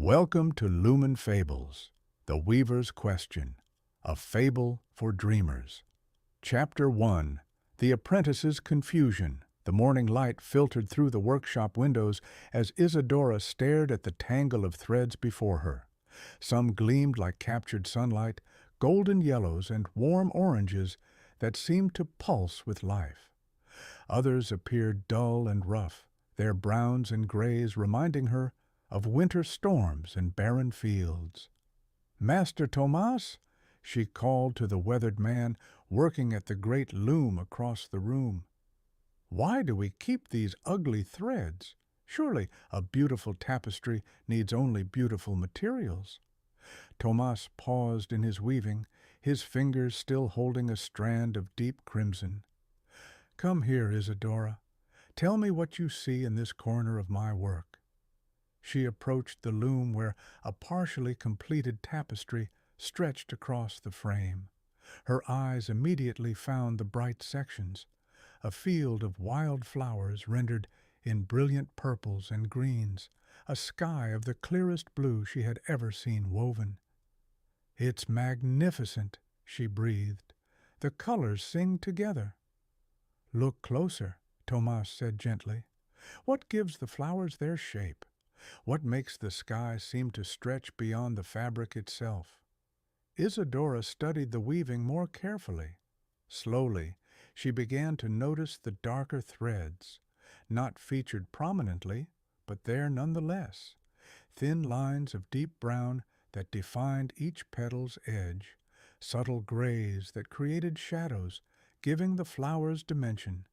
Welcome to LumenFables, The Weaver's Question, a fable for dreamers. Chapter 1, The Apprentice's Confusion. The morning light filtered through the workshop windows as Isadora stared at the tangle of threads before her. Some gleamed like captured sunlight, golden yellows and warm oranges that seemed to pulse with life. Others appeared dull and rough, their browns and grays reminding her of winter storms and barren fields. "Master Tomás," she called to the weathered man working at the great loom across the room. "Why do we keep these ugly threads? Surely a beautiful tapestry needs only beautiful materials." Tomás paused in his weaving, his fingers still holding a strand of deep crimson. "Come here, Isadora. Tell me what you see in this corner of my work." She approached the loom where a partially completed tapestry stretched across the frame. Her eyes immediately found the bright sections, a field of wild flowers rendered in brilliant purples and greens, a sky of the clearest blue she had ever seen woven. "It's magnificent," she breathed. "The colors sing together." "Look closer," Tomás said gently. "What gives the flowers their shape? What makes the sky seem to stretch beyond the fabric itself?" Isadora studied the weaving more carefully. Slowly, she began to notice the darker threads, not featured prominently, but there nonetheless. Thin lines of deep brown that defined each petal's edge, subtle grays that created shadows, giving the flowers dimension,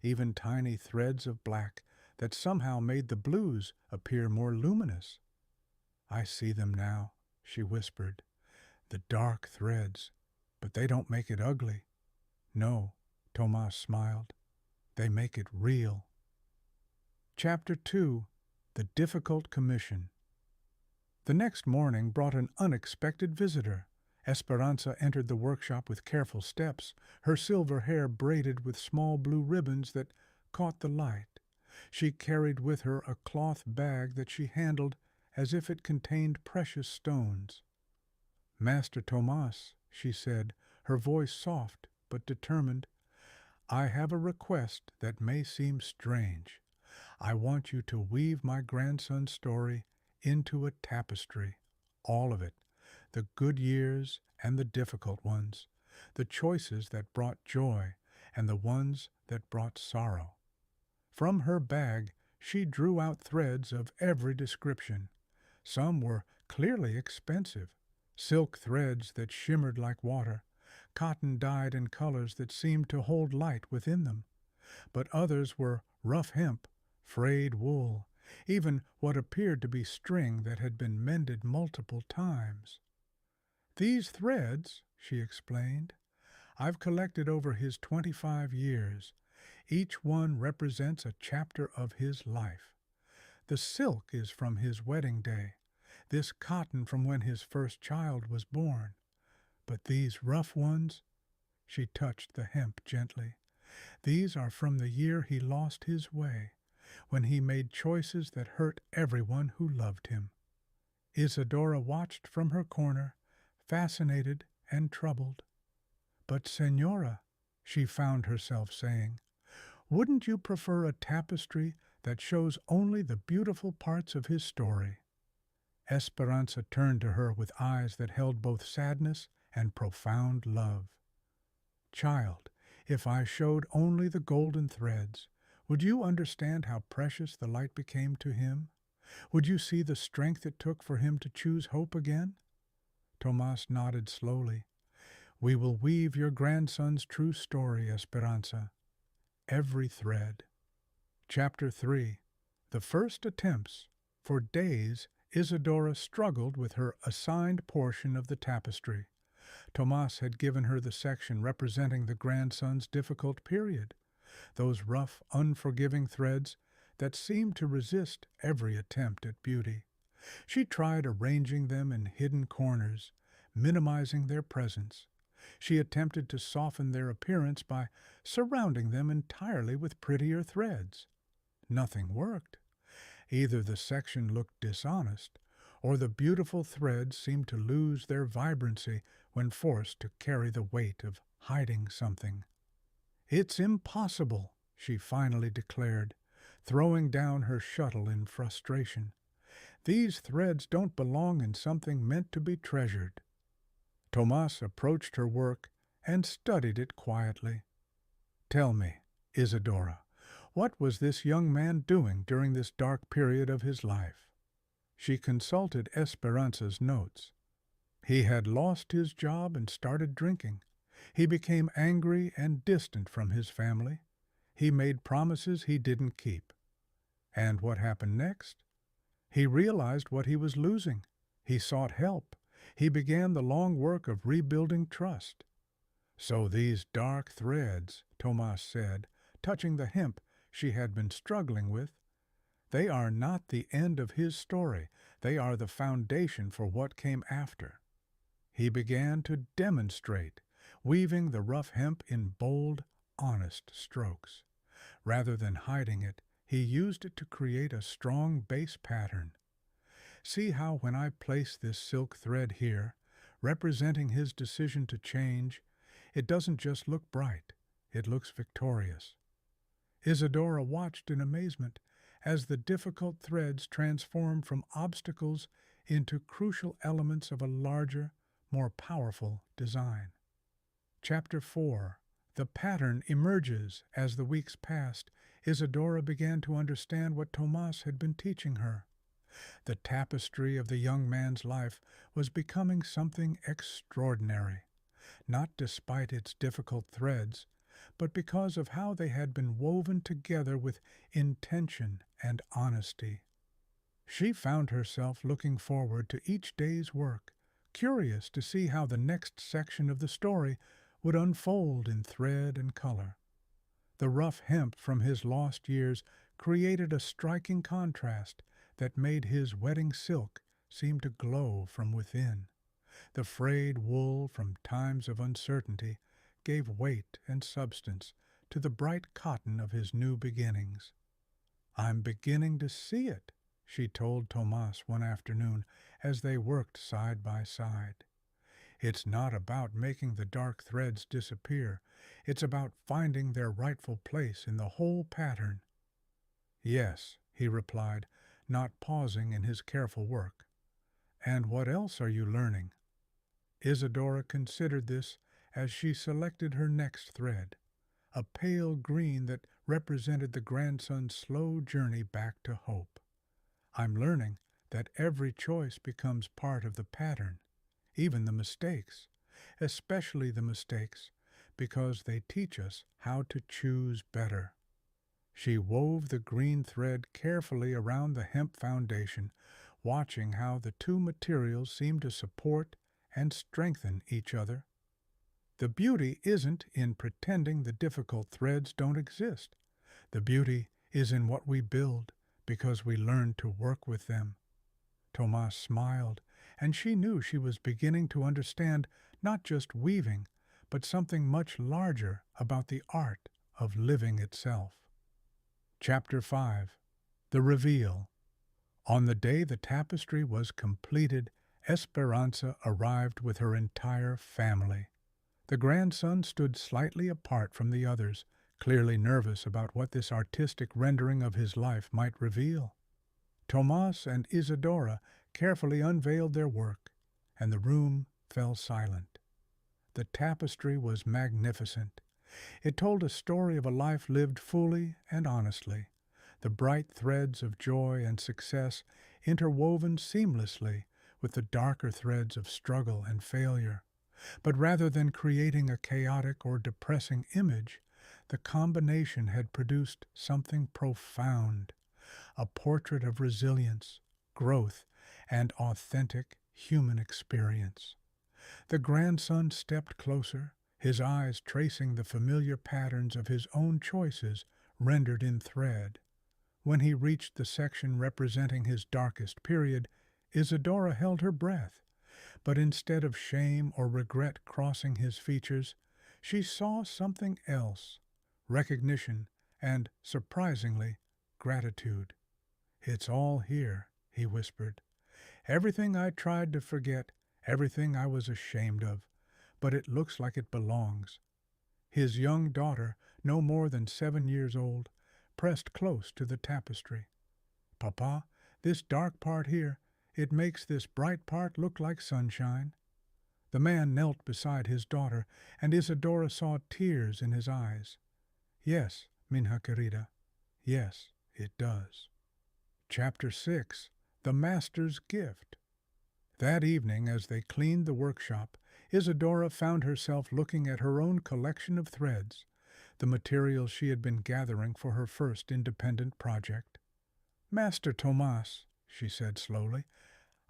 even tiny threads of black that somehow made the blues appear more luminous. "I see them now," she whispered. "The dark threads, but they don't make it ugly." "No," Tomás smiled. "They make it real." Chapter 2, The Difficult Commission. The next morning brought an unexpected visitor. Esperanza entered the workshop with careful steps, her silver hair braided with small blue ribbons that caught the light. She carried with her a cloth bag that she handled as if it contained precious stones. "Master Tomás," she said, her voice soft but determined, "I have a request that may seem strange. I want you to weave my grandson's story into a tapestry, all of it, the good years and the difficult ones, the choices that brought joy and the ones that brought sorrow." From her bag she drew out threads of every description. Some were clearly expensive, silk threads that shimmered like water, cotton dyed in colors that seemed to hold light within them. But others were rough hemp, frayed wool, even what appeared to be string that had been mended multiple times. "These threads," she explained, "I've collected over his 25 years. Each one represents a chapter of his life. The silk is from his wedding day, this cotton from when his first child was born. But these rough ones," she touched the hemp gently, "these are from the year he lost his way, when he made choices that hurt everyone who loved him." Isadora watched from her corner, fascinated and troubled. "But, Señora," she found herself saying, "wouldn't you prefer a tapestry that shows only the beautiful parts of his story?" Esperanza turned to her with eyes that held both sadness and profound love. "Child, if I showed only the golden threads, would you understand how precious the light became to him? Would you see the strength it took for him to choose hope again?" Tomás nodded slowly. "We will weave your grandson's true story, Esperanza. Every thread." Chapter 3, The First Attempts. For days, Isadora struggled with her assigned portion of the tapestry. Tomás had given her the section representing the grandson's difficult period, those rough, unforgiving threads that seemed to resist every attempt at beauty. She tried arranging them in hidden corners, minimizing their presence. She attempted to soften their appearance by surrounding them entirely with prettier threads. Nothing worked. Either the section looked dishonest, or the beautiful threads seemed to lose their vibrancy when forced to carry the weight of hiding something. "It's impossible," she finally declared, throwing down her shuttle in frustration. "These threads don't belong in something meant to be treasured." Tomás approached her work and studied it quietly. "Tell me, Isadora, what was this young man doing during this dark period of his life?" She consulted Esperanza's notes. He had lost his job and started drinking. He became angry and distant from his family. He made promises he didn't keep. And what happened next? He realized what he was losing. He sought help. He began the long work of rebuilding trust. "So these dark threads," Tomás said, touching the hemp she had been struggling with, "they are not the end of his story. They are the foundation for what came after." He began to demonstrate, weaving the rough hemp in bold, honest strokes. Rather than hiding it, he used it to create a strong base pattern. "See how when I place this silk thread here, representing his decision to change, it doesn't just look bright, it looks victorious." Isadora watched in amazement as the difficult threads transformed from obstacles into crucial elements of a larger, more powerful design. Chapter 4. The pattern emerges. As the weeks passed, Isadora began to understand what Tomás had been teaching her. The tapestry of the young man's life was becoming something extraordinary, not despite its difficult threads, but because of how they had been woven together with intention and honesty. She found herself looking forward to each day's work, curious to see how the next section of the story would unfold in thread and color. The rough hemp from his lost years created a striking contrast that made his wedding silk seem to glow from within. The frayed wool from times of uncertainty gave weight and substance to the bright cotton of his new beginnings. "I'm beginning to see it," she told Tomás one afternoon as they worked side by side. "It's not about making the dark threads disappear. It's about finding their rightful place in the whole pattern." "Yes," he replied, not pausing in his careful work. "And what else are you learning?" Isadora considered this as she selected her next thread, a pale green that represented the grandson's slow journey back to hope. "I'm learning that every choice becomes part of the pattern, even the mistakes, especially the mistakes, because they teach us how to choose better." She wove the green thread carefully around the hemp foundation, watching how the two materials seemed to support and strengthen each other. "The beauty isn't in pretending the difficult threads don't exist. The beauty is in what we build because we learn to work with them." Tomás smiled, and she knew she was beginning to understand not just weaving, but something much larger about the art of living itself. Chapter 5. The Reveal. On the day the tapestry was completed, Esperanza arrived with her entire family. The grandson stood slightly apart from the others, clearly nervous about what this artistic rendering of his life might reveal. Tomás and Isadora carefully unveiled their work, and the room fell silent. The tapestry was magnificent. It told a story of a life lived fully and honestly, the bright threads of joy and success interwoven seamlessly with the darker threads of struggle and failure. But rather than creating a chaotic or depressing image, the combination had produced something profound, a portrait of resilience, growth, and authentic human experience. The grandson stepped closer, his eyes tracing the familiar patterns of his own choices rendered in thread. When he reached the section representing his darkest period, Isadora held her breath. But instead of shame or regret crossing his features, she saw something else, recognition and, surprisingly, gratitude. "It's all here," he whispered. Everything I tried to forget, everything I was ashamed of, but it looks like it belongs. His young daughter, no more than 7 years old, pressed close to the tapestry. Papa, this dark part here, it makes this bright part look like sunshine. The man knelt beside his daughter, and Isadora saw tears in his eyes. Yes, minha querida, yes, it does. Chapter 6. The Master's Gift. That evening, as they cleaned the workshop, Isadora found herself looking at her own collection of threads, the materials she had been gathering for her first independent project. "Master Tomás," she said slowly,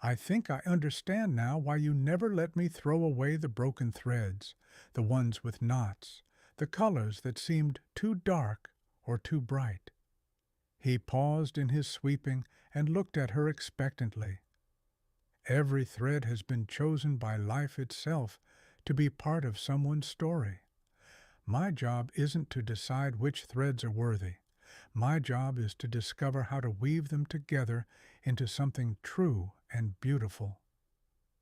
"I think I understand now why you never let me throw away the broken threads, the ones with knots, the colors that seemed too dark or too bright." He paused in his sweeping and looked at her expectantly. Every thread has been chosen by life itself to be part of someone's story. My job isn't to decide which threads are worthy. My job is to discover how to weave them together into something true and beautiful.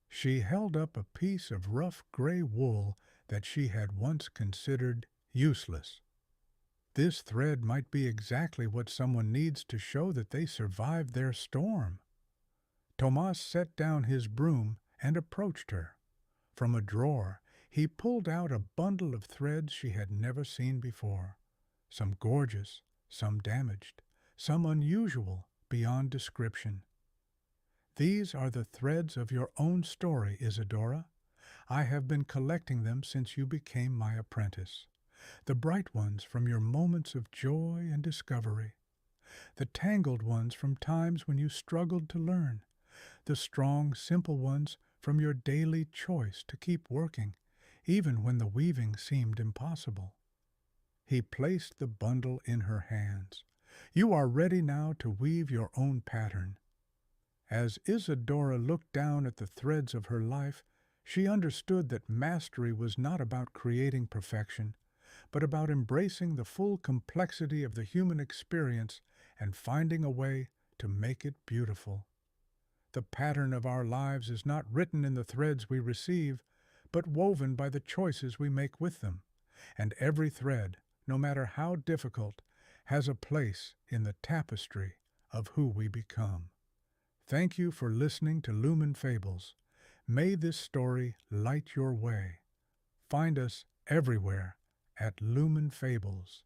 She held up a piece of rough gray wool that she had once considered useless. This thread might be exactly what someone needs to show that they survived their storm. Tomás set down his broom and approached her. From a drawer, he pulled out a bundle of threads she had never seen before, some gorgeous, some damaged, some unusual beyond description. "These are the threads of your own story, Isadora. I have been collecting them since you became my apprentice. The bright ones from your moments of joy and discovery, the tangled ones from times when you struggled to learn, the strong, simple ones from your daily choice to keep working, even when the weaving seemed impossible." He placed the bundle in her hands. "You are ready now to weave your own pattern." As Isadora looked down at the threads of her life, she understood that mastery was not about creating perfection, but about embracing the full complexity of the human experience and finding a way to make it beautiful. The pattern of our lives is not written in the threads we receive, but woven by the choices we make with them, and every thread, no matter how difficult, has a place in the tapestry of who we become. Thank you for listening to LumenFables. May this story light your way. Find us everywhere at LumenFables.